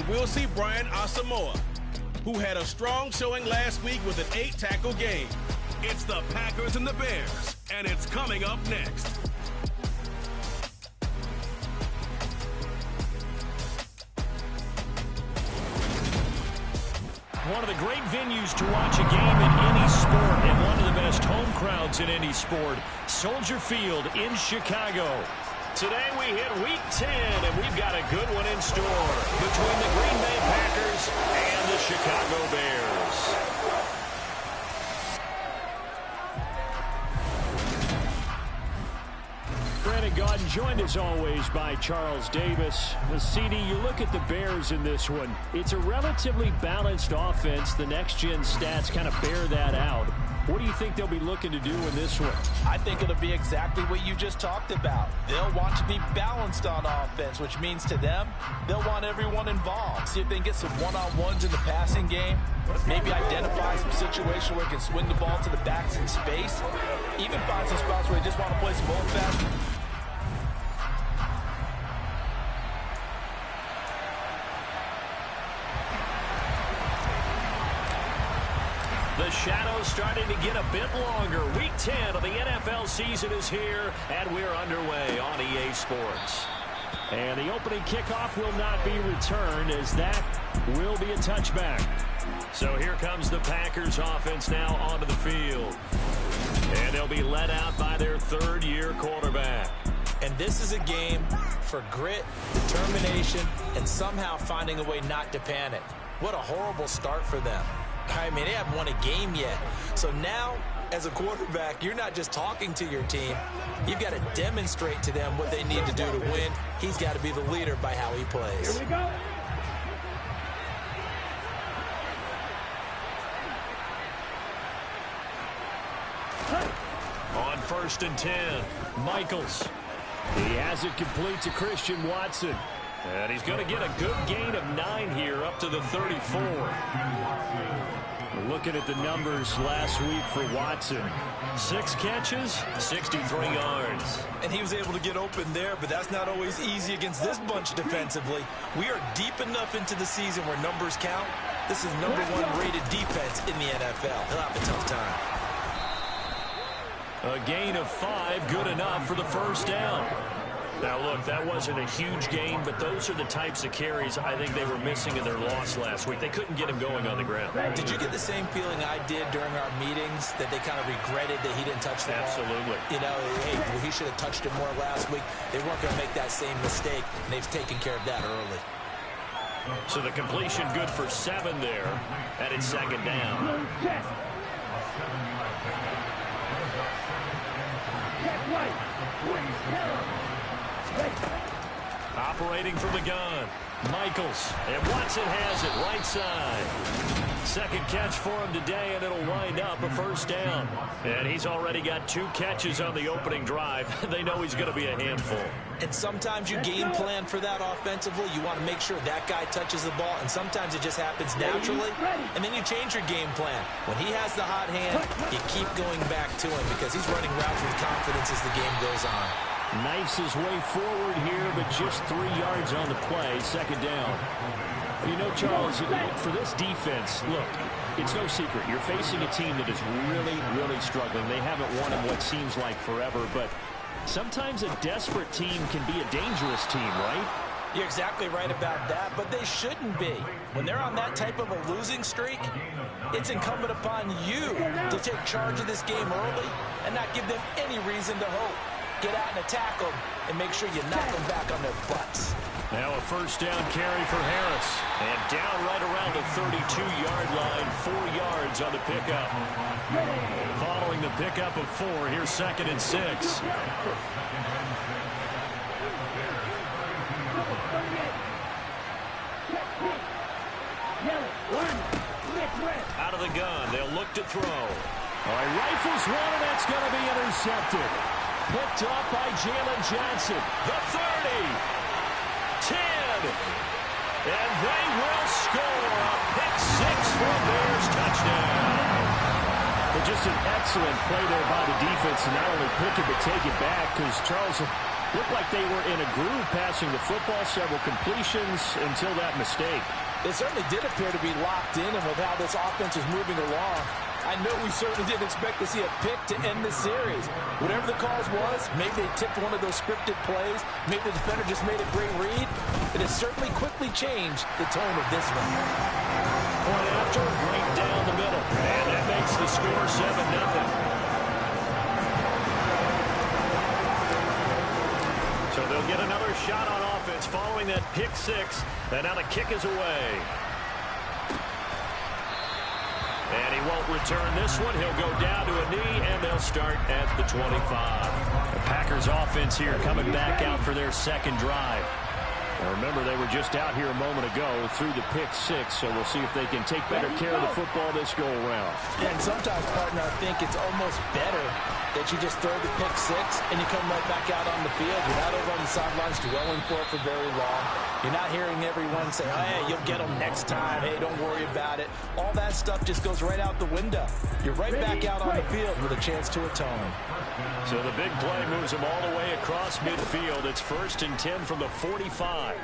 And we'll see Brian Asamoah, who had a strong showing last week with an 8-tackle game. It's the Packers and the Bears, and it's coming up next. One of the great venues to watch a game in any sport, and one of the best home crowds in any sport, Soldier Field in Chicago. Today we hit Week 10, and we've got a good one in store between the Green Bay Packers and the Chicago Bears. Brandon Gaudin joined as always by Charles Davis. CD, you look at the Bears in this one. It's a relatively balanced offense. The next-gen stats kind of bear that out. What do you think they'll be looking to do in this one? I think it'll be exactly what you just talked about. They'll want to be balanced on offense, which means to them, they'll want everyone involved. See if they can get some one-on-ones in the passing game. Maybe identify some situation where they can swing the ball to the backs in space. Even find some spots where they just want to play some old-fashioned. The shadow's starting to get a bit longer. Week 10 of the NFL season is here, and we're underway on EA Sports. And the opening kickoff will not be returned, as that will be a touchback. So here comes the Packers offense now onto the field. And they'll be led out by their third-year quarterback. And this is a game for grit, determination, and somehow finding a way not to panic. What a horrible start for them. I mean, they haven't won a game yet. So now, as a quarterback, you're not just talking to your team. You've got to demonstrate to them what they need to do to win. He's got to be the leader by how he plays. Here we go. On 1st and 10, Michaels. He has it complete to Christian Watson. And he's going to get a good gain of 9 here up to the 34. Looking at the numbers last week for Watson. 6 catches, 63 yards. And he was able to get open there, but that's not always easy against this bunch defensively. We are deep enough into the season where numbers count. This is #1 rated defense in the NFL. He'll have a tough time. A gain of 5, good enough for the first down. Now, look, that wasn't a huge gain, but those are the types of carries I think they were missing in their loss last week. They couldn't get him going on the ground. Did you get the same feeling I did during our meetings, that they kind of regretted that he didn't touch the ball? Absolutely. You know, hey, well, he should have touched it more last week. They weren't going to make that same mistake, and they've taken care of that early. So the completion good for 7 there, and it's 2nd down. Operating from the gun, Michaels, and Watson has it right side. 2nd catch for him today, and it'll wind up a 1st down. And he's already got 2 catches on the opening drive. They know he's going to be a handful. And sometimes you game plan for that offensively. You want to make sure that guy touches the ball, and sometimes it just happens naturally. And then you change your game plan. When he has the hot hand, you keep going back to him because he's running routes with confidence as the game goes on. Knifes his way forward here, but just 3 yards on the play, 2nd down. You know, Charles, for this defense, look, it's no secret. You're facing a team that is really, really struggling. They haven't won in what seems like forever, but sometimes a desperate team can be a dangerous team, right? You're exactly right about that, but they shouldn't be. When they're on that type of a losing streak, it's incumbent upon you to take charge of this game early and not give them any reason to hope. Get out and attack them and make sure you knock them back on their butts. Now a 1st down carry for Harris. And down right around the 32-yard line, 4 yards on the pickup. Following the pickup of 4, here's 2nd and 6. Out of the gun, they'll look to throw. All right, rifles one, and that's going to be intercepted. Picked up by Jalen Johnson. The 30. 10. And they will score a pick 6 for a Bears touchdown. The Just an excellent play there by the defense to not only pick it but take it back, because Charles looked like they were in a groove passing the football, several completions until that mistake. It certainly did appear to be locked in, and with how this offense is moving along, I know we certainly didn't expect to see a pick to end the series. Whatever the cause was, maybe they tipped one of those scripted plays, maybe the defender just made a great read. It has certainly quickly changed the tone of this one. Point after, right down the middle, and that makes the score 7-0. So they'll get another shot on offense following that pick six. And now the kick is away. And he won't return this one. He'll go down to a knee, and they'll start at the 25. The Packers offense here coming back out for their second drive. Now remember, they were just out here a moment ago through the pick six, so we'll see if they can take better care of the football this go-around. Yeah, and sometimes, partner, I think it's almost better that you just throw the pick six and you come right back out on the field. You're not over on the sidelines dwelling for it for very long. You're not hearing everyone say, oh, hey, you'll get them next time. Hey, don't worry about it. All that stuff just goes right out the window. You're right back out on the field with a chance to atone. So the big play moves him all the way across midfield. It's 1st and 10 from the 45.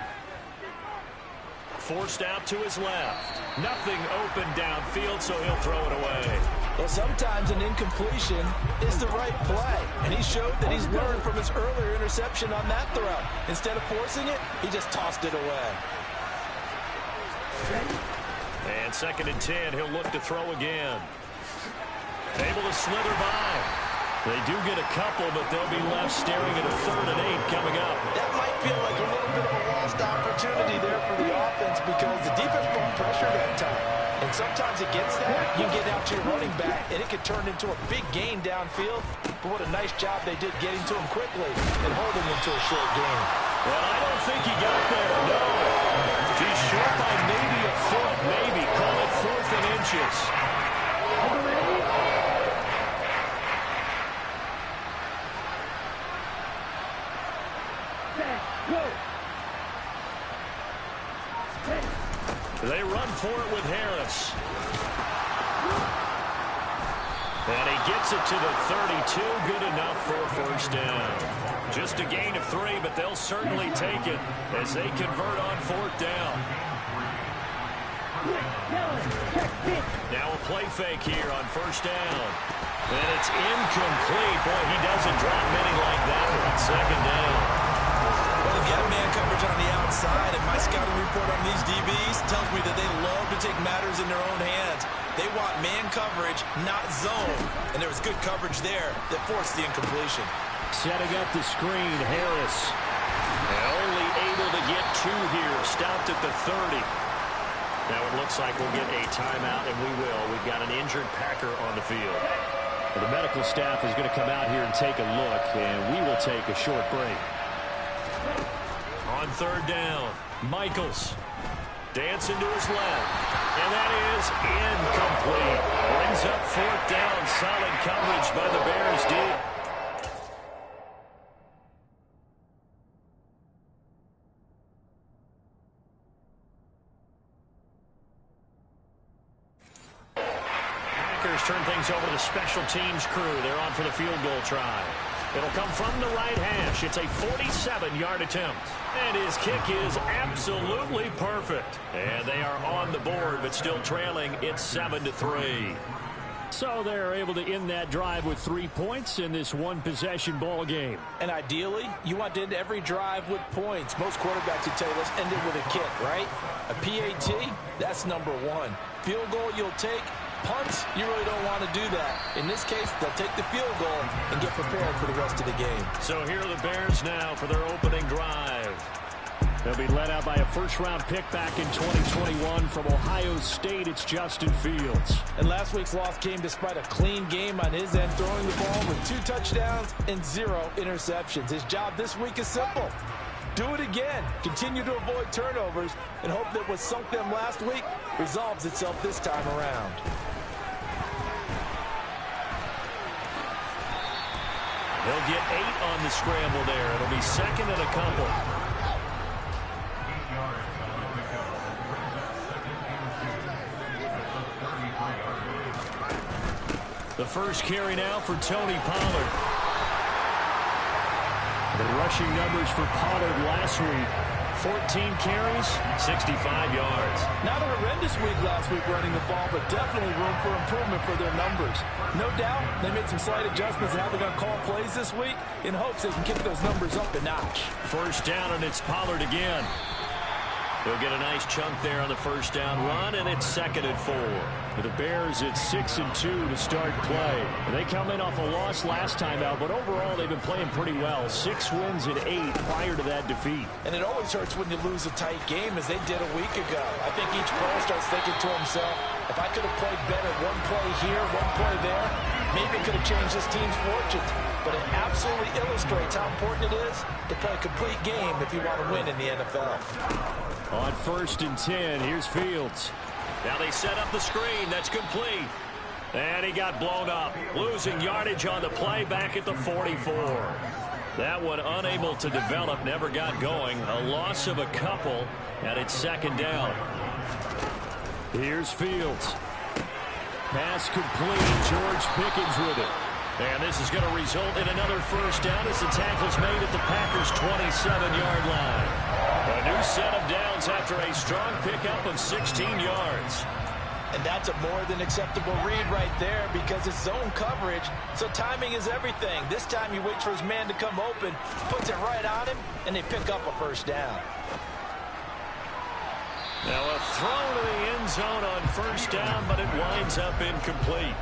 Forced out to his left. Nothing open downfield, so he'll throw it away. Well, sometimes an incompletion is the right play, and he showed that he's learned from his earlier interception on that throw. Instead of forcing it, he just tossed it away. And 2nd and 10, he'll look to throw again. Able to slither by. They do get a couple, but they'll be left staring at a 3rd and 8 coming up. That might feel like a little bit of a lost opportunity there for the offense because the defense brought pressure that time. And sometimes against that, you get out to your running back, and it could turn into a big gain downfield. But what a nice job they did getting to him quickly and holding him to a short gain. Well, I don't think he got there, no. He's short by maybe a foot, maybe. Call it 4th and inches. They run for it with Harris. And he gets it to the 32. Good enough for a 1st down. Just a gain of 3, but they'll certainly take it as they convert on 4th down. Now a play fake here on 1st down. And it's incomplete. Boy, he doesn't drop many like that on 2nd down. Well, they've got man coverage on the outside, and my scouting report on these DBs tells me that they love to take matters in their own hands. They want man coverage, not zone. And there was good coverage there that forced the incompletion. Setting up the screen, Harris. Only able to get 2 here. Stopped at the 30. Now it looks like we'll get a timeout, and we will. We've got an injured Packer on the field. Well, the medical staff is going to come out here and take a look, and we will take a short break. On 3rd down, Michaels dancing to his left, and that is incomplete. Brings up 4th down. Solid coverage by the Bears deep. Packers turn things over to the special teams crew. They're on for the field goal try. It'll come from the right hash. It's a 47-yard attempt. And his kick is absolutely perfect. And they are on the board, but still trailing. It's 7-3. So they're able to end that drive with 3 points in this one-possession ball game. And ideally, you want to end every drive with points. Most quarterbacks would tell you, let's end it with a kick, right? A PAT, that's number 1. Field goal you'll take. Punts, you really don't want to do that. In this case, they'll take the field goal and get prepared for the rest of the game. So here are the Bears now for their opening drive. They'll be led out by a first-round pick back in 2021 from Ohio State. It's Justin Fields. And last week's loss came despite a clean game on his end, throwing the ball with 2 touchdowns and 0 interceptions. His job this week is simple. Do it again. Continue to avoid turnovers and hope that what sunk them last week resolves itself this time around. He'll get 8 on the scramble there. It'll be 2nd and a couple. The first carry now for Tony Pollard. The rushing numbers for Pollard last week: 14 carries, 65 yards. Not a horrendous week last week running the ball, but definitely room for improvement for their numbers. No doubt they made some slight adjustments in how they're going to call plays this week in hopes they can kick those numbers up a notch. First down, and it's Pollard again. He'll get a nice chunk there on the first down run, and it's 2nd and 4. For the Bears, it's 6 and 2 to start play. And they come in off a loss last time out, but overall they've been playing pretty well. 6 wins and 8 prior to that defeat. And it always hurts when you lose a tight game, as they did a week ago. I think each player starts thinking to himself, if I could have played better one play here, one play there, maybe it could have changed this team's fortunes. But it absolutely illustrates how important it is to play a complete game if you want to win in the NFL. On 1st and 10, here's Fields. Now they set up the screen. That's complete. And he got blown up. Losing yardage on the play back at the 44. That one unable to develop, never got going. A loss of a couple, and it's 2nd down. Here's Fields. Pass complete. George Pickens with it. And this is going to result in another first down as the tackle's made at the Packers' 27-yard line. A new set of downs after a strong pickup of 16 yards. And that's a more than acceptable read right there because it's zone coverage, so timing is everything. This time he waits for his man to come open, puts it right on him, and they pick up a first down. Now a throw to the end zone on first down, but it winds up incomplete.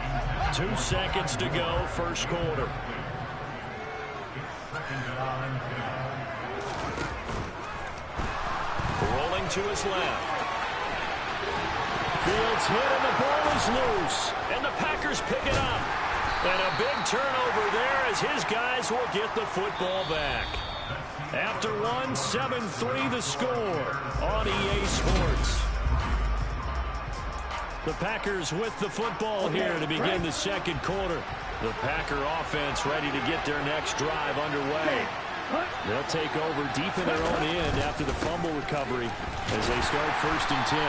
2 seconds to go, first quarter. Rolling to his left. Fields hit and the ball is loose. And the Packers pick it up. And a big turnover there as his guys will get the football back. After one, 7-3 the score on EA Sports. The Packers with the football here to begin the second quarter. The Packer offense ready to get their next drive underway. They'll take over deep in their own end after the fumble recovery as they start 1st and 10.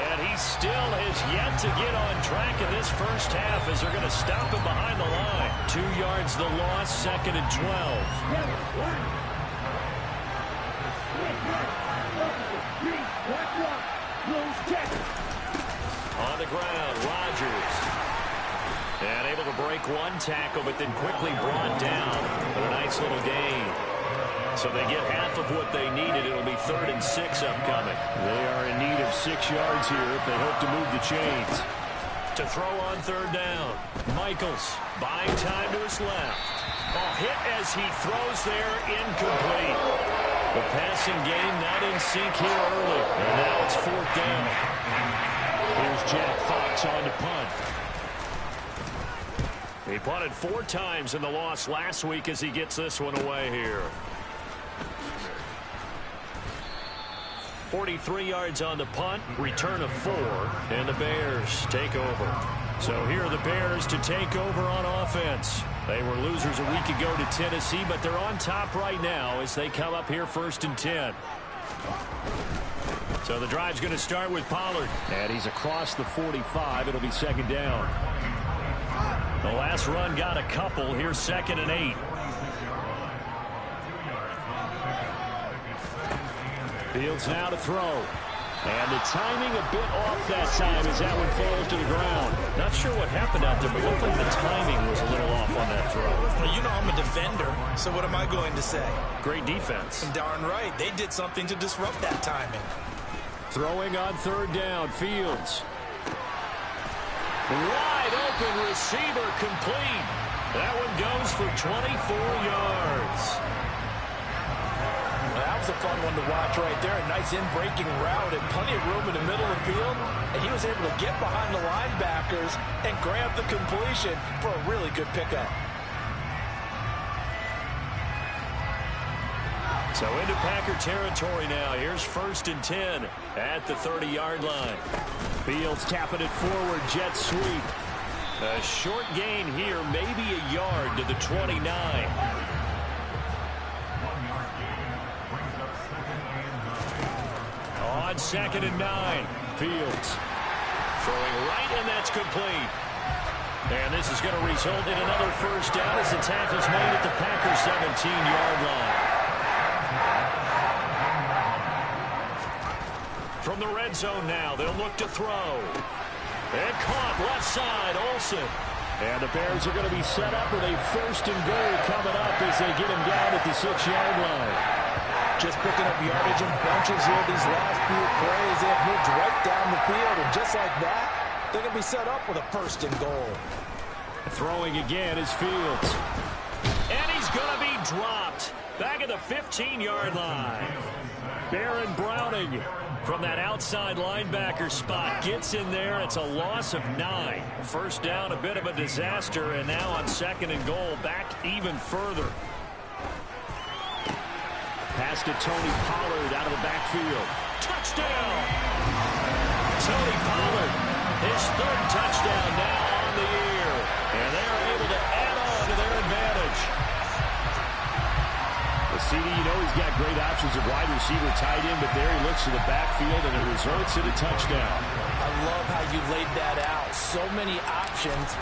And he still has yet to get on track in this first half as they're going to stop him behind the line. 2 yards the loss, 2nd and 12. On the ground, Rodgers. And able to break one tackle, but then quickly brought down with a nice little gain. So they get half of what they needed. It'll be 3rd and 6 upcoming. They are in need of 6 yards here if they hope to move the chains. To throw on 3rd down. Michaels buying time to his left. A hit as he throws there, incomplete. The passing game not in sync here early. And now it's 4th down. Here's Jack Fox on to punt. He punted 4 times in the loss last week as he gets this one away here. 43 yards on the punt, return of 4, and the Bears take over. So here are the Bears to take over on offense. They were losers a week ago to Tennessee, but they're on top right now as they come up here 1st and 10. So the drive's going to start with Pollard. And he's across the 45. It'll be 2nd down. The last run got a couple. Here's 2nd and 8. Fields now to throw. And the timing a bit off that time as that one falls to the ground. Not sure what happened out there, but looked like the timing was a little off on that throw. Well, you know I'm a defender, so what am I going to say? Great defense. And darn right, they did something to disrupt that timing. Throwing on 3rd down, Fields. Wide open receiver complete. That one goes for 24 yards. That was a fun one to watch right there. A nice in-breaking route and plenty of room in the middle of the field. And he was able to get behind the linebackers and grab the completion for a really good pickup. So into Packer territory now. Here's 1st and 10 at the 30-yard line. Fields tapping it forward, jet sweep. A short gain here, maybe a yard to the 29. On 2nd and 9, Fields throwing right, and that's complete. And this is going to result in another first down as the tackle's made at the Packers 17-yard line. From the red zone now, they'll look to throw. And caught left side, Olsen. And the Bears are going to be set up with a first and goal coming up as they get him down at the 6-yard line. Just picking up yardage in bunches here these last few plays. They have moved right down the field, and just like that, they're going to be set up with a first and goal. Throwing again is Fields. And he's going to be dropped back at the 15-yard line. Baron Browning from that outside linebacker spot gets in there. It's a loss of 9. First down, a bit of a disaster, and now on second and goal, back even further. Pass to Tony Pollard out of the backfield. Touchdown! Tony Pollard, his third touchdown now on the year. And they're able to add on to their advantage. The CD, you know he's got great options of wide receiver, tight end, but there he looks to the backfield, and it results in a touchdown. I love how you laid that out. So many options.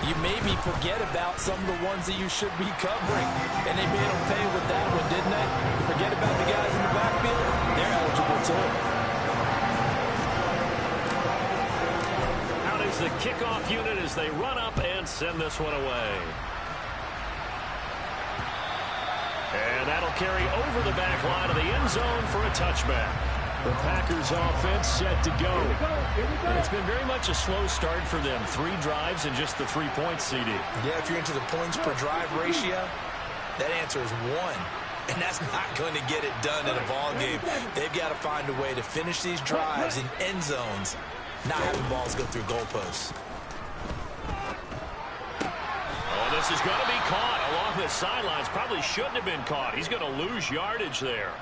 You maybe forget about some of the ones that you should be covering. And they made them pay with that one, didn't they? You forget about the guys in the backfield, they're eligible too. Out is the kickoff unit as they run up and send this one away. And that'll carry over the back line of the end zone for a touchback. The Packers offense set to go. And it's been very much a slow start for them. 3 drives and just the 3 points, CD. Yeah, if you're into the points per drive ratio, that answer is 1. And that's not going to get it done in a ball game. They've got to find a way to finish these drives in end zones, not having balls go through goalposts. Oh, this is going to be caught along the sidelines. Probably shouldn't have been caught. He's going to lose yardage there.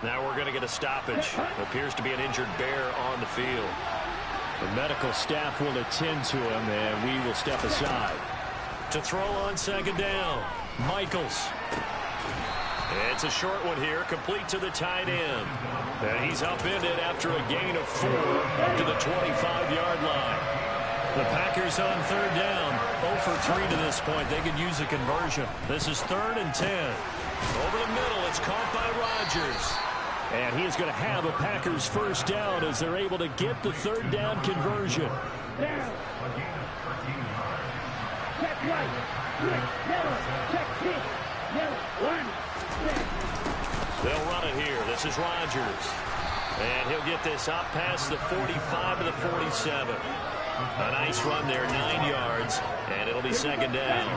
Now we're going to get a stoppage. Appears to be an injured Bear on the field. The medical staff will attend to him, and we will step aside. To throw on second down, Michaels. It's a short one here, complete to the tight end. And he's upended after a gain of 4 up to the 25-yard line. The Packers on third down, 0 for 3 to this point. They could use a conversion. This is 3rd and 10. Over the middle, it's caught by Rodgers. And he is going to have a Packers first down as they're able to get the third down conversion. Down. Check right. Yellow. Check 6. Yellow. 1. They'll run it here. This is Rodgers. And he'll get this up past the 45 to the 47. A nice run there, 9 yards. And it'll be second down.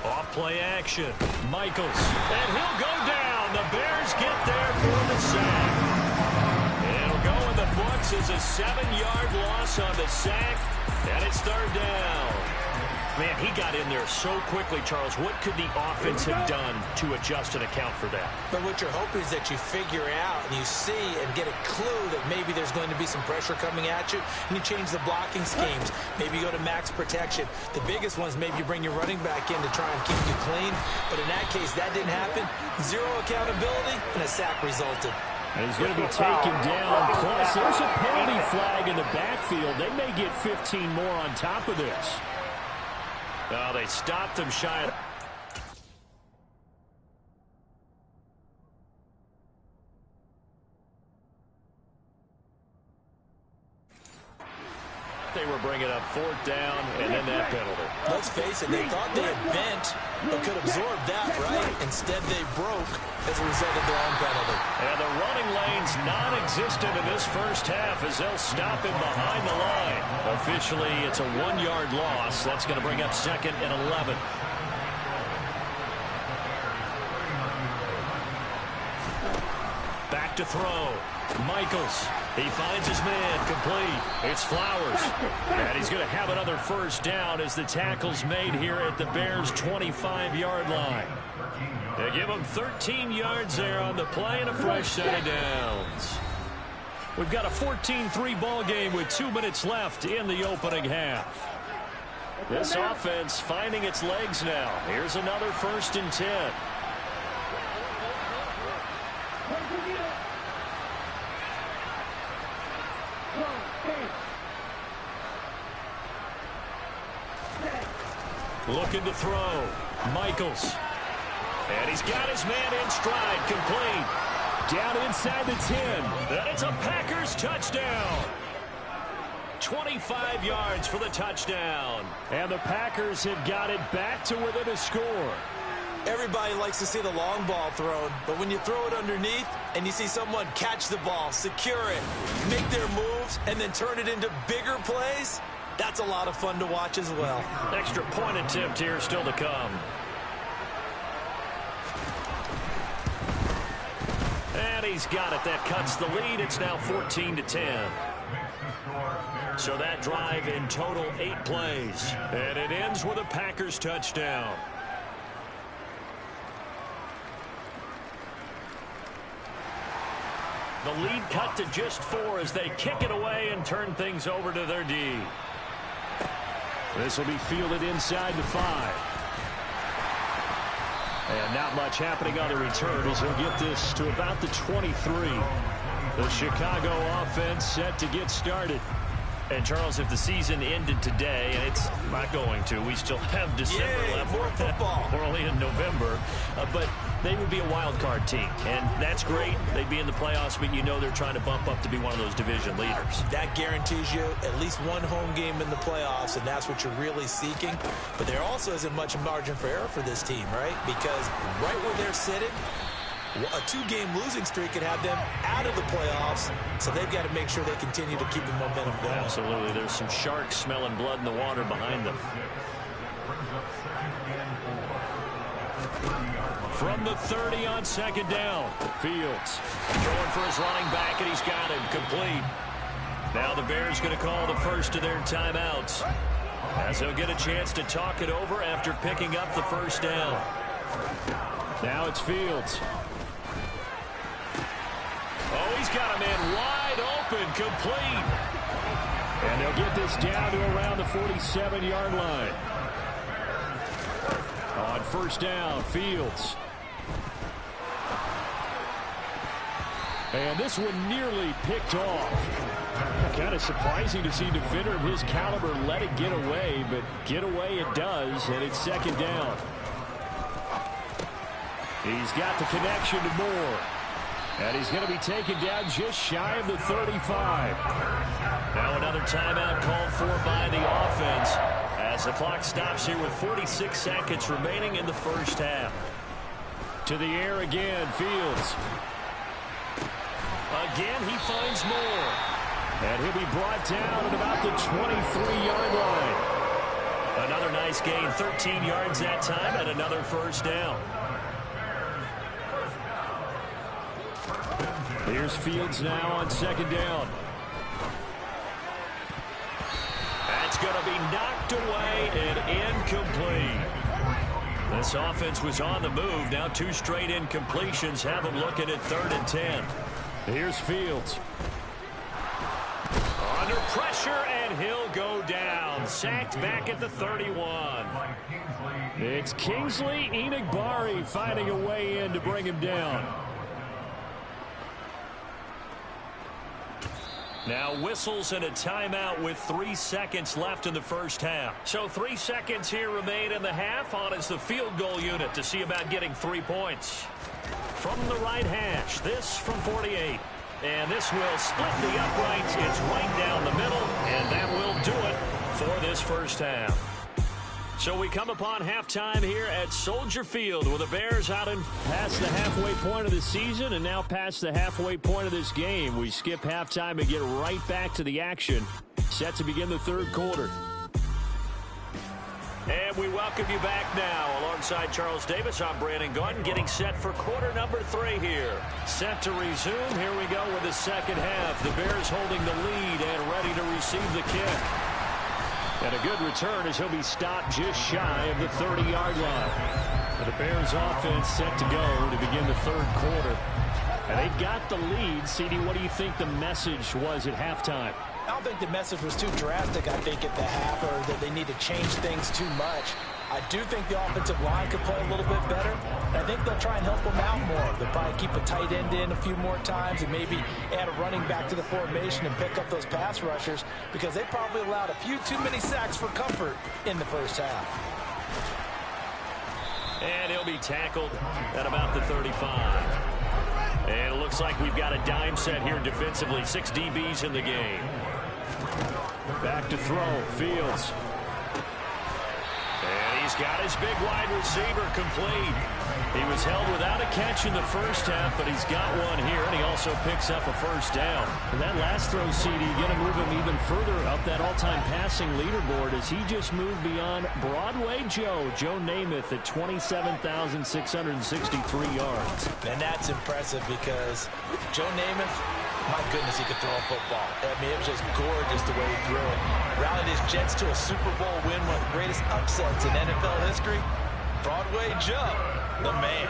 Off play action. Michaels. And he'll go down. The Bears get there for the sack. It'll go in the books as a 7-yard loss on the sack. And it's third down. Man, he got in there so quickly, Charles. What could the offense have done to adjust and account for that? But what you're hoping is that you figure out and you see and get a clue that maybe there's going to be some pressure coming at you, and you change the blocking schemes. Maybe you go to max protection. The biggest ones, maybe you bring your running back in to try and keep you clean. But in that case, that didn't happen. 0 accountability, and a sack resulted. And he's going to be taken down. Plus, there's a penalty flag in the backfield. They may get 15 more on top of this. Oh, they stopped him shy of... They were bringing up 4th down, and then that penalty. Let's face it, they thought they had bent, but could absorb that, right? Instead, they broke as a result of their own penalty. And the running lane's non-existent in this first half as they'll stop him behind the line. Officially, it's a 1-yard loss. That's going to bring up 2nd and 11. Back to throw. Michaels. He finds his man, complete. It's Flowers. And he's going to have another first down as the tackle's made here at the Bears' 25-yard line. They give him 13 yards there on the play and a fresh set of downs. We've got a 14-3 ball game with 2 minutes left in the opening half. This offense finding its legs now. Here's another 1st and 10. Looking to throw. Michaels. And he's got his man in stride. Complete. Down inside the 10. And it's a Packers touchdown. 25 yards for the touchdown. And the Packers have got it back to within a score. Everybody likes to see the long ball thrown, but when you throw it underneath and you see someone catch the ball, secure it, make their moves, and then turn it into bigger plays, that's a lot of fun to watch as well. Extra point attempt here still to come. And he's got it. That cuts the lead. It's now 14-10. So that drive in total 8 plays. And it ends with a Packers touchdown. The lead cut to just 4 as they kick it away and turn things over to their D. This will be fielded inside the 5. And not much happening on the return as he'll get this to about the 23. The Chicago offense set to get started. And, Charles, if the season ended today, and it's not going to, we still have December left. More football. We're only in November. But they would be a wild card team. And that's great. They'd be in the playoffs, but you know they're trying to bump up to be one of those division leaders. That guarantees you at least one home game in the playoffs, and that's what you're really seeking. But there also isn't much margin for error for this team, right? Because right where they're sitting, a 2-game losing streak could have them out of the playoffs, so they've got to make sure they continue to keep the momentum going. Absolutely. There's some sharks smelling blood in the water behind them. From the 30 on second down, Fields throwing for his running back, and he's got him complete. Now the Bears going to call the first of their timeouts as they'll get a chance to talk it over after picking up the first down. Now it's Fields. Oh, he's got a man wide open, complete. And they'll get this down to around the 47-yard line. On first down, Fields. And this one nearly picked off. Kind of surprising to see a defender of his caliber let it get away, but get away it does, and it's second down. He's got the connection to Moore. And he's going to be taken down just shy of the 35. Now another timeout called for by the offense as the clock stops here with 46 seconds remaining in the first half. To the air again, Fields. Again, he finds Moore. And he'll be brought down at about the 23-yard line. Another nice gain, 13 yards that time, and another first down. Here's Fields now on second down. That's going to be knocked away and incomplete. This offense was on the move. Now 2 straight incompletions have them looking at 3rd and 10. Here's Fields. Under pressure, and he'll go down. Sacked back at the 31. It's Kingsley Enagbare finding a way in to bring him down. Now whistles and a timeout with 3 seconds left in the first half. So 3 seconds here remain in the half. On is the field goal unit to see about getting 3 points. From the right hash, this from 48. And this will split the uprights. It's right down the middle, and that will do it for this first half. So we come upon halftime here at Soldier Field with the Bears out and past the halfway point of the season and now past the halfway point of this game. We skip halftime and get right back to the action. Set to begin the third quarter. And we welcome you back now. Alongside Charles Davis, I'm Brandon Gordon, getting set for quarter number 3 here. Set to resume. Here we go with the second half. The Bears holding the lead and ready to receive the kick. And a good return as he'll be stopped just shy of the 30-yard line. And the Bears offense set to go to begin the third quarter. And they've got the lead. CD, what do you think the message was at halftime? I don't think the message was too drastic, I think, at the half, or that they need to change things too much. I do think the offensive line could play a little bit better. I think they'll try and help them out more. They'll probably keep a tight end in a few more times and maybe add a running back to the formation and pick up those pass rushers because they probably allowed a few too many sacks for comfort in the first half. And he'll be tackled at about the 35. And it looks like we've got a dime set here defensively. 6 DBs in the game. Back to throw. Fields. And he's got his big wide receiver complete. He was held without a catch in the first half, but he's got one here, and he also picks up a first down. And that last throw, CD, going to move him even further up that all-time passing leaderboard as he just moved beyond Broadway Joe Namath at 27,663 yards. And that's impressive because Joe Namath, my goodness, he could throw a football. I mean, it was just gorgeous the way he threw it. Rallied his Jets to a Super Bowl win, one of the greatest upsets in NFL history. Broadway Joe, the man.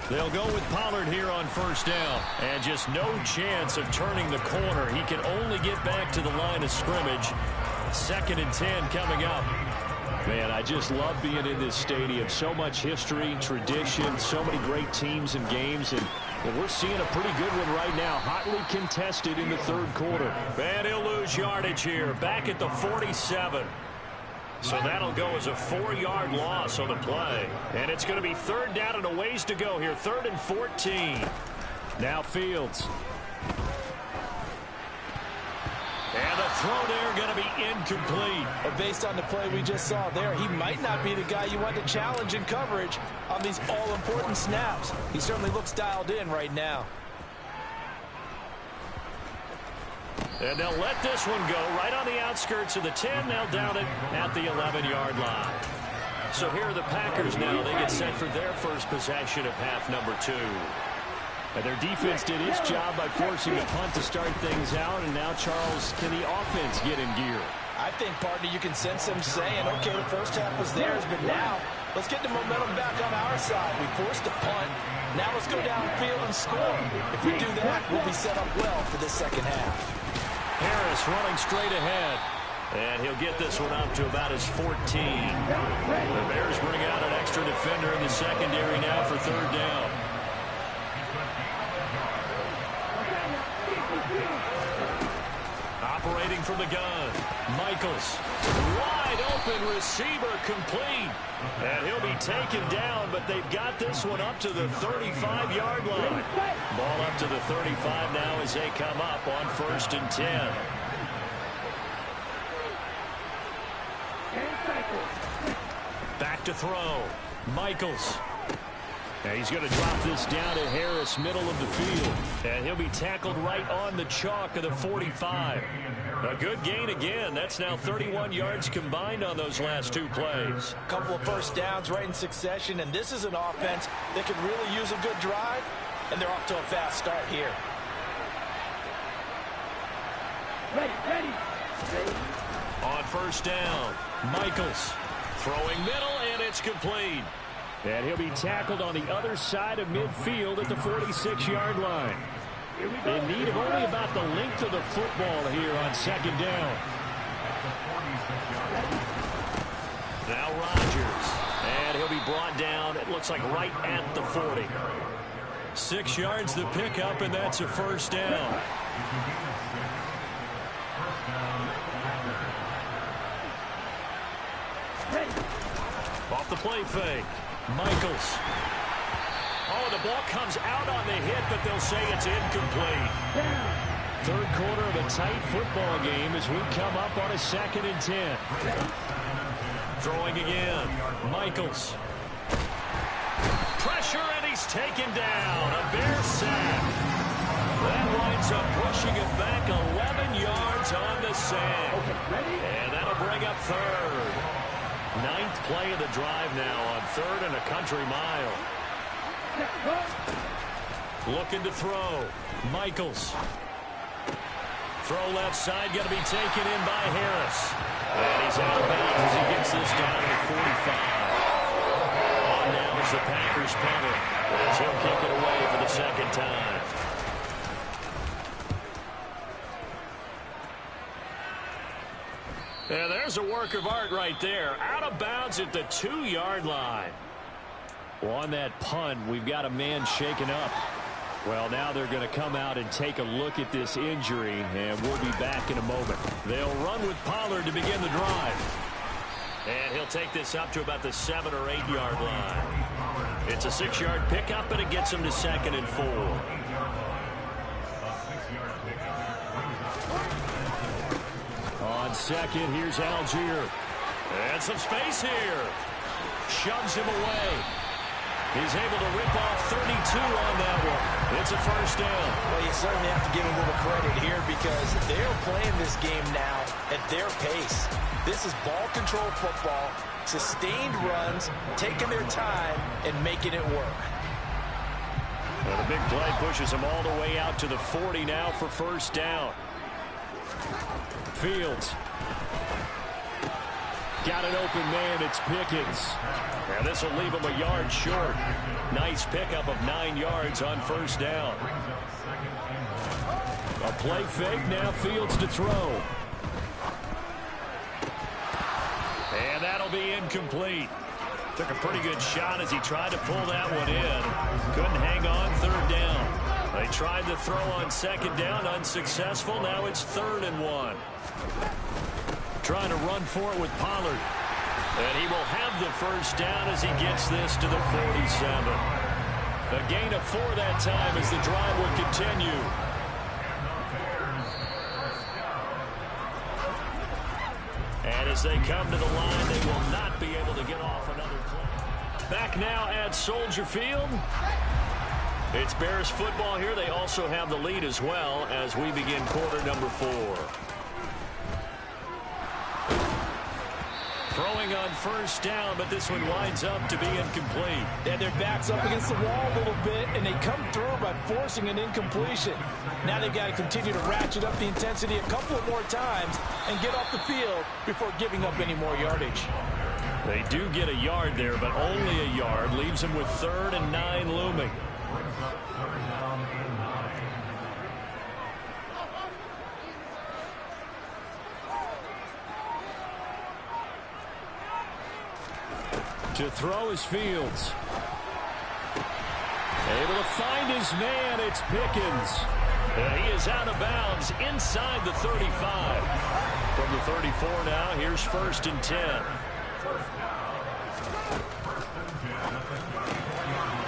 They'll go with Pollard here on first down. And just no chance of turning the corner. He can only get back to the line of scrimmage. 2nd and 10 coming up. Man, I just love being in this stadium. So much history, tradition, so many great teams and games. And we're seeing a pretty good one right now. Hotly contested in the third quarter. And he'll lose yardage here. Back at the 47. So that'll go as a 4-yard loss on the play. And it's going to be 3rd down and a ways to go here. 3rd and 14. Now Fields. And the throw there going to be incomplete. But based on the play we just saw there, he might not be the guy you want to challenge in coverage on these all-important snaps. He certainly looks dialed in right now. And they'll let this one go right on the outskirts of the 10. They'll down it at the 11-yard line. So here are the Packers now. They get set for their first possession of half number 2. And their defense did its job by forcing the punt to start things out. And now, Charles, can the offense get in gear? I think, partner, you can sense them saying, okay, the first half was theirs, but now let's get the momentum back on our side. We forced a punt. Now let's go downfield and score. If we do that, we'll be set up well for this second half. Harris running straight ahead. And he'll get this one up to about his 14. The Bears bring out an extra defender in the secondary now for 3rd down. Operating from the gun. Michaels. Wide open receiver complete. And he'll be taken down, but they've got this one up to the 35-yard line. Ball up to the 35 now as they come up on 1st and 10. Back to throw. Michaels. And he's going to drop this down to Harris, middle of the field. And he'll be tackled right on the chalk of the 45. A good gain again. That's now 31 yards combined on those last 2 plays. A couple of first downs right in succession, and this is an offense that could really use a good drive, and they're off to a fast start here. Ready. On first down, Michaels throwing middle, and it's complete. And he'll be tackled on the other side of midfield at the 46-yard line. In need of only about the length of the football here on 2nd down. Now Rodgers. And he'll be brought down, it looks like right at the 40. 6 yards to pick up, and that's a first down. Off the play fake. Michaels. Oh, the ball comes out on the hit, but they'll say it's incomplete. 3rd quarter of a tight football game as we come up on a 2nd and 10. Throwing again. Michaels. Pressure, and he's taken down. A Bear sack. That winds up pushing it back 11 yards on the sack. And that'll bring up 3rd. 9th play of the drive now on 3rd and a country mile. Looking to throw. Michaels. Throw left side, going to be taken in by Harris. And he's out of bounds as he gets this down to the 45. On now is the Packers punter, as he'll kick it away for the 2nd time. And there's a work of art right there. Out of bounds at the 2-yard line. Well, on that punt, we've got a man shaken up. Well, now they're going to come out and take a look at this injury, and we'll be back in a moment. They'll run with Pollard to begin the drive. And he'll take this up to about the 7 or 8 yard line. It's a 6-yard pickup, and it gets him to 2nd and 4. On second, here's Algier. And some space here. Shoves him away. He's able to rip off 32 on that one. It's a first down. Well, you certainly have to give him a little credit here because they're playing this game now at their pace. This is ball control football, sustained runs, taking their time, and making it work. Well, the big play pushes him all the way out to the 40 now for first down. Fields. Got an open man. It's Pickens. And this will leave him a yard short. Nice pickup of 9 yards on first down. A play fake. Now Fields to throw. And that'll be incomplete. Took a pretty good shot as he tried to pull that one in. Couldn't hang on. 3rd down. They tried to throw on 2nd down. Unsuccessful. Now it's 3rd and 1. Trying to run for it with Pollard. And he will have the first down as he gets this to the 47. A gain of 4 that time as the drive will continue. And as they come to the line, they will not be able to get off another play. Back now at Soldier Field. It's Bears football here. They also have the lead as well as we begin quarter number 4. Throwing on first down, but this one winds up to be incomplete. And their back's up against the wall a little bit, and they come through by forcing an incompletion. Now they've got to continue to ratchet up the intensity a couple of more times and get off the field before giving up any more yardage. They do get a yard there, but only a yard. Leaves them with 3rd and 9 looming. To throw is Fields. Able to find his man. It's Pickens. And he is out of bounds inside the 35. From the 34 now, here's 1st and 10.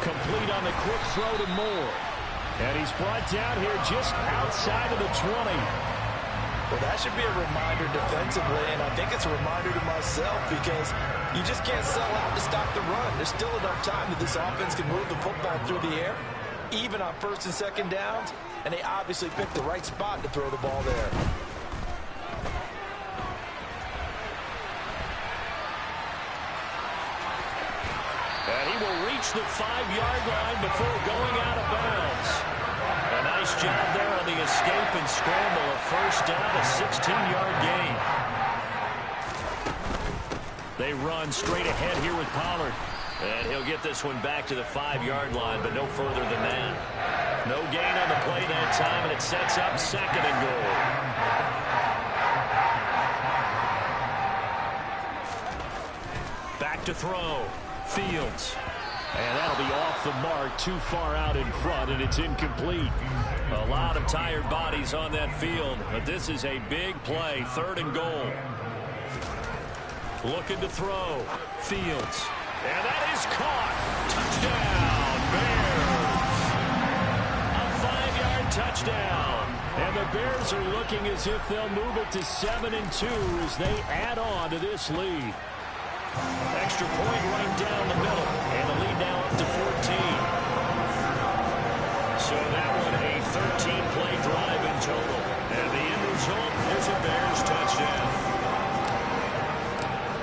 Complete on the quick throw to Moore. And he's brought down here just outside of the 20. Well, that should be a reminder defensively, and I think it's a reminder to myself because you just can't sell out to stop the run. There's still enough time that this offense can move the football through the air, even on 1st and 2nd downs, and they obviously picked the right spot to throw the ball there. And he will reach the 5-yard line before going out of bounds. A nice job there on the escape and scramble. A first down, a 16-yard gain. They run straight ahead here with Pollard. And he'll get this one back to the 5-yard line, but no further than that. No gain on the play that time, and it sets up 2nd and goal. Back to throw. Fields. And that'll be off the mark, too far out in front, and it's incomplete. A lot of tired bodies on that field, but this is a big play. 3rd and goal. Looking to throw. Fields. And that is caught. Touchdown, Bears. A 5-yard touchdown. And the Bears are looking as if they'll move it to 7-2 as they add on to this lead. Extra point right down the middle. And the lead now up to 14. So that one a 13-play drive in total. And the end result is a Bears touchdown.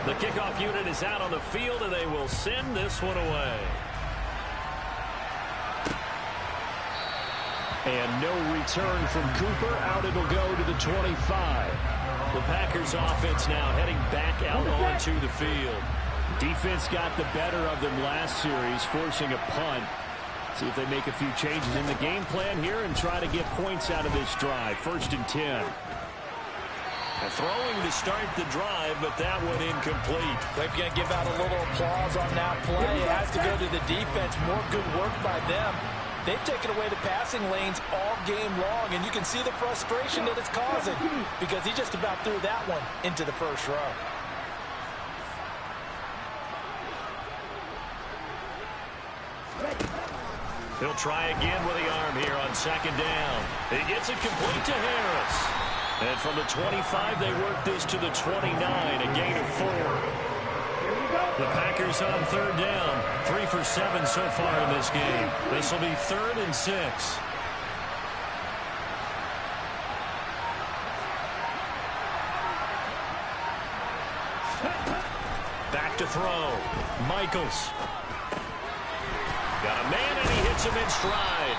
The kickoff unit is out on the field, and they will send this one away. And no return from Cooper. Out it'll go to the 25. The Packers offense now heading back out onto the field. Defense got the better of them last series, forcing a punt. See if they make a few changes in the game plan here and try to get points out of this drive. 1st and 10. Throwing to start the drive, but that one incomplete. They're going to give out a little applause on that play. It has to go to the defense. More good work by them. They've taken away the passing lanes all game long, and you can see the frustration that it's causing because he just about threw that one into the first row. He'll try again with the arm here on second down. He gets it complete to Harris. And from the 25, they work this to the 29, a gain of 4. The Packers on third down, 3 for 7 so far in this game. This will be 3rd and 6. Back to throw. Michaels. Got a man, and he hits him in stride.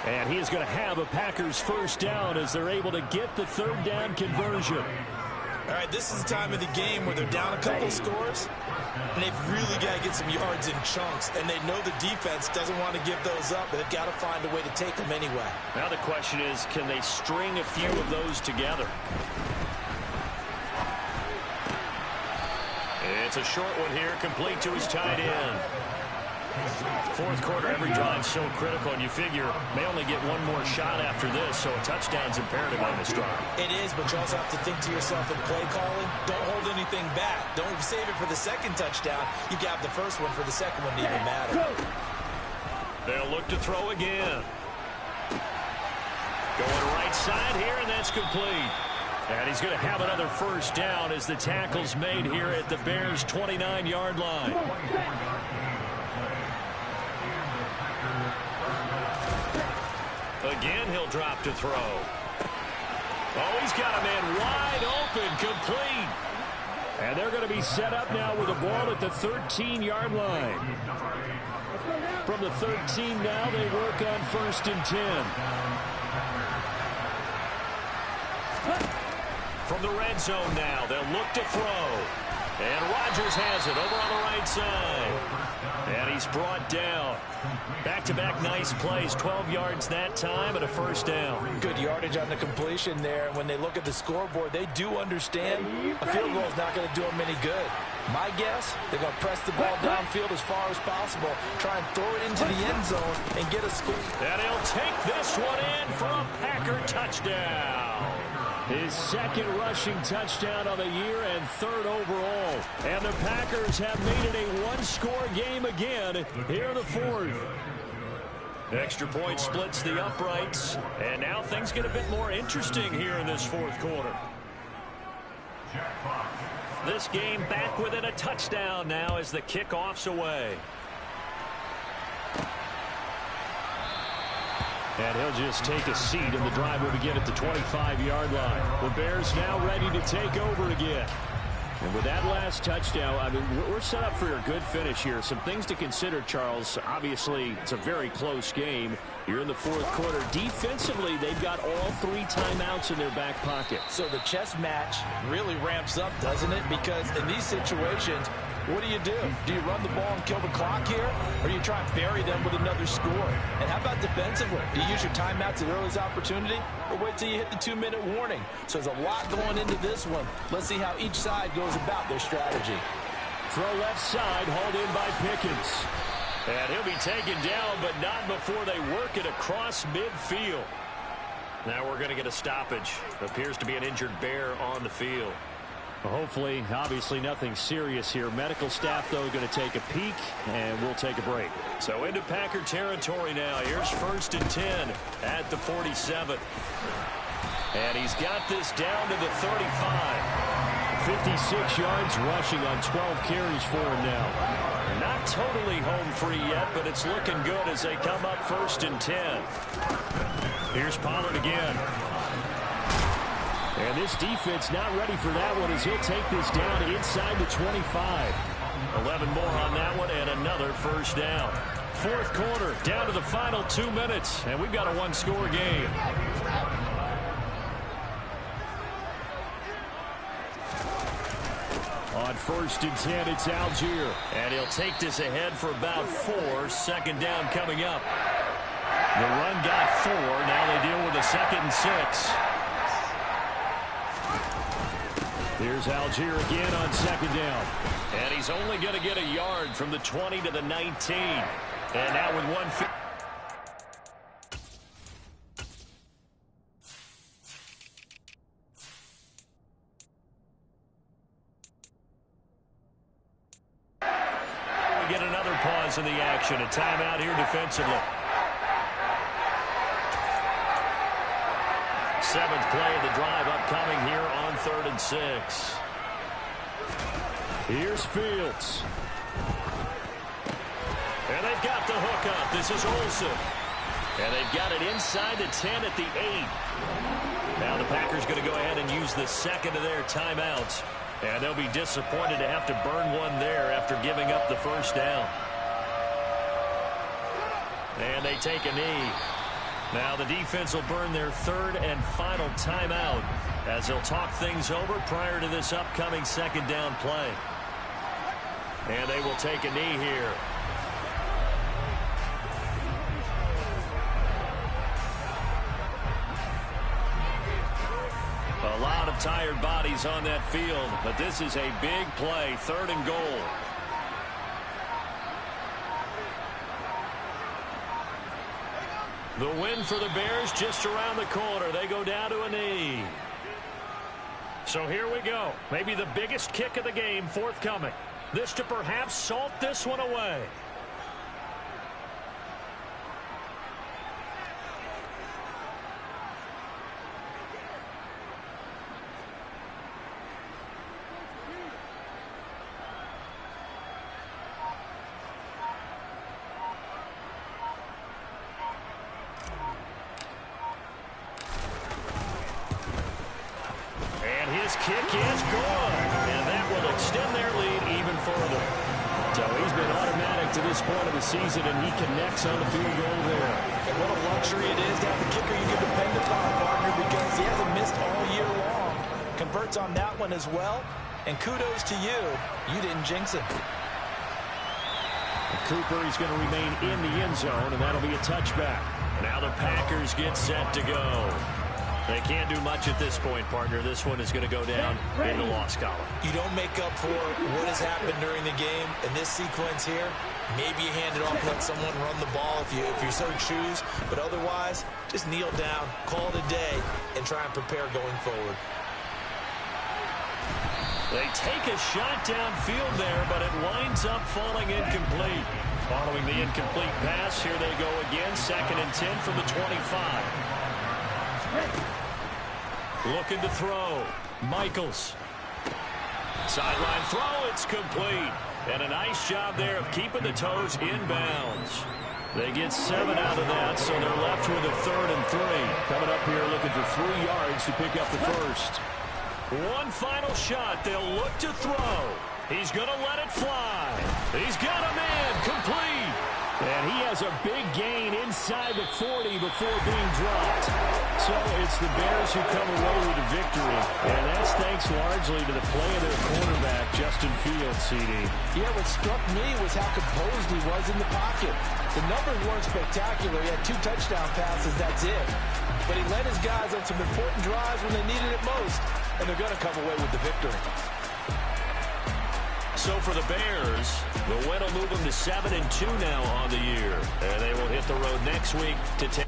And he is going to have a Packers first down as they're able to get the third down conversion. All right, this is the time of the game where they're down a couple scores, and they've really got to get some yards in chunks, and they know the defense doesn't want to give those up, but they've got to find a way to take them anyway. Now the question is, can they string a few of those together? It's a short one here, complete to his tight end. Fourth quarter, every drive so critical, and you figure may only get one more shot after this, so a touchdown's imperative on this drive. It is, but you also have to think to yourself in play calling, don't hold anything back. Don't save it for the second touchdown. You got the first one for the second one to even matter. They'll look to throw again. Going right side here, and that's complete. And he's going to have another first down as the tackle's made here at the Bears' 29-yard line. Again, he'll drop to throw. Oh, he's got a man wide open, complete. And they're going to be set up now with the ball at the 13-yard line. From the 13 now, they work on 1st and 10. From the red zone now, they'll look to throw. And Rodgers has it over on the right side. And he's brought down. Back-to-back nice plays, 12 yards that time and a first down. Good yardage on the completion there. And when they look at the scoreboard, they do understand a field goal is not going to do them any good. My guess, they're going to press the ball downfield as far as possible, try and throw it into the end zone and get a score. And he'll take this one in for a Packer touchdown. His second rushing touchdown of the year and 3rd overall. And the Packers have made it a one-score game again here in the 4th. Extra point splits the uprights. And now things get a bit more interesting here in this 4th quarter. This game back within a touchdown now as the kickoff's away. And he'll just take a seat, and the drive will begin at the 25-yard line. The Bears now ready to take over again. And with that last touchdown, I mean, we're set up for a good finish here. Some things to consider, Charles. Obviously, it's a very close game. You're in the 4th quarter. Defensively, they've got all 3 timeouts in their back pocket. So the chess match really ramps up, doesn't it? Because in these situations, what do? Do you run the ball and kill the clock here? Or do you try and bury them with another score? And how about defensively? Do you use your timeouts at earliest opportunity? Or wait till you hit the 2-minute warning? So there's a lot going into this one. Let's see how each side goes about their strategy. Throw left side, hauled in by Pickens. And he'll be taken down, but not before they work it across midfield. Now we're going to get a stoppage. Appears to be an injured Bear on the field. Well, hopefully, obviously nothing serious here. Medical staff, though, going to take a peek, and we'll take a break. So into Packer territory now. Here's 1st and 10 at the 47. And he's got this down to the 35. 56 yards rushing on 12 carries for him now. Not totally home free yet, but it's looking good as they come up 1st and 10. Here's Pollard again. And this defense not ready for that one as he'll take this down inside the 25. 11 more on that one and another first down. 4th quarter, down to the final 2 minutes, and we've got a one-score game. On 1st and 10, it's Algier. And he'll take this ahead for about 4. 2nd down coming up. The run got 4. Now they deal with a 2nd and 6. Here's Algier again on 2nd down. And he's only going to get a yard from the 20 to the 19. And now with pause in the action. A timeout here defensively. 7th play of the drive upcoming here on 3rd and 6. Here's Fields. And they've got the hook up. This is Olsen. And they've got it inside the 10 at the 8. Now the Packers going to go ahead and use the second of their timeouts. And they'll be disappointed to have to burn one there after giving up the first down. And they take a knee. Now the defense will burn their 3rd and final timeout as they'll talk things over prior to this upcoming 2nd down play. And they will take a knee here. A lot of tired bodies on that field, but this is a big play, 3rd and goal. The win for the Bears just around the corner. They go down to a knee. So here we go. Maybe the biggest kick of the game forthcoming. This to perhaps salt this one away. Kick is good, and that will extend their lead even further. So he's been automatic to this point of the season, and he connects on the field goal there. And what a luxury it is to have a kicker you can depend upon, partner, because he hasn't missed all year long. Converts on that one as well, and kudos to you. You didn't jinx it. Cooper is going to remain in the end zone, and that'll be a touchback. Now the Packers get set to go. They can't do much at this point, partner. This one is going to go down in the loss column. You don't make up for what has happened during the game. In this sequence here, maybe you hand it off, let someone run the ball if you so choose. But otherwise, just kneel down, call it a day, and try and prepare going forward. They take a shot downfield there, but it winds up falling incomplete. Following the incomplete pass, here they go again. 2nd and 10 from the 25. Looking to throw. Michaels. Sideline throw. It's complete. And a nice job there of keeping the toes inbounds. They get 7 out of that, so they're left with a 3rd and 3. Coming up here looking for 3 yards to pick up the first. One final shot. They'll look to throw. He's going to let it fly. He's got a man. Complete. And he has a big gain inside the 40 before being dropped. So it's the Bears who come away with the victory. And that's thanks largely to the play of their quarterback, Justin Fields, CD. Yeah, what struck me was how composed he was in the pocket. The numbers weren't spectacular. He had 2 touchdown passes, that's it. But he led his guys on some important drives when they needed it most. And they're going to come away with the victory. So for the Bears, the win will move them to 7-2 now on the year. And they will hit the road next week to take